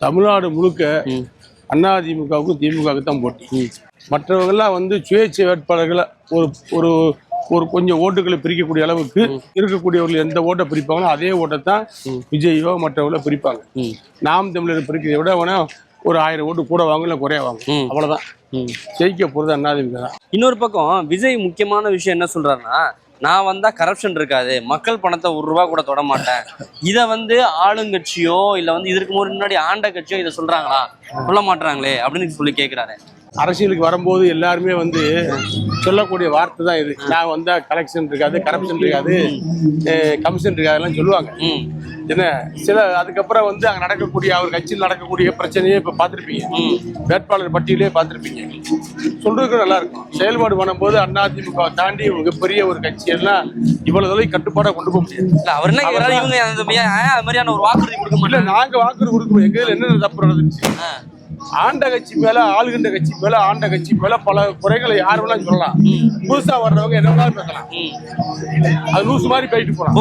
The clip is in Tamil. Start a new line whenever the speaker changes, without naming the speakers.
தமிழ்நாடு முழுக்க அதிமுகவுக்கும் திமுகவுக்கு தான் போட்டி. மற்றவங்கெல்லாம் வந்து சுயேட்சை வேட்பாளர்களை ஒரு ஒரு ஒரு கொஞ்சம் ஓட்டுகளை பிரிக்கக்கூடிய அளவுக்கு இருக்கக்கூடியவர்கள் எந்த ஓட்டை பிரிப்பாங்களோ அதே ஓட்டை தான் விஜயோ மற்றவங்கள பிரிப்பாங்க. நாம் தமிழர் பிரிக்கிறத விட வேணா ஒரு 1000 ஓட்டு கூட வாங்க இல்லை குறைய வாங்க, அவ்வளவுதான். ஜெயிக்க போறது அதிமுக தான்.
இன்னொரு பக்கம் விஜய் முக்கியமான விஷயம் என்ன சொல்றாருன்னா, நான் வந்தா கரப்ஷன் இருக்காது, மக்கள் பணத்தை ₹1 கூட தொட மாட்டேன். இதை வந்து ஆளுங்கட்சியோ இல்ல வந்து இதற்கு முன்னாடி ஆண்ட கட்சியோ இதை சொல்றாங்களா? சொல்ல மாட்டாங்களே அப்படின்னு சொல்லி கேட்கிறாரு.
அரசியலுக்கு வரும்போது எல்லாருமே வந்து சொல்லக்கூடிய வார்த்தை தான் இது. நான் வந்தா கலெக்ஷன் இருக்காது, கரப்ஷன் இருக்காது, கமிஷன் இருக்காதுலாம் சொல்லுவாங்க. என்ன சில அதுக்கப்புறம் வந்து அங்கே நடக்கக்கூடிய அவர் கட்சியில் நடக்கக்கூடிய பிரச்சனையே இப்போ பார்த்துருப்பீங்க, வேட்பாளர் பட்டியலே பார்த்துருப்பீங்க. சொல்றதுக்கு நல்லா இருக்கும். செயல்பாடு பண்ணும்போது அதிமுக தாண்டி மிகப்பெரிய ஒரு கட்சியெல்லாம் இவ்வளவு தொலை கட்டுப்பாடாக கொண்டு போக முடியாது.
அவர் என்ன இவங்க அந்த மாதிரியான ஒரு வாக்குறுதி கொடுக்க மாட்டோம்.
நாங்க வாக்குறுதி கொடுக்கணும். எங்க என்ன தப்பு நடந்துச்சு? ஆண்ட கட்சி மேல, ஆளுகின்ற கட்சி மேல, ஆண்ட கட்சி மேல பல குறைகளை யார் வேணாலும் சொல்லலாம். புதுசா வர்றவங்க என்ன வேணாலும் பேசலாம். அது லூசு மாதிரி போயிட்டு போலாம்.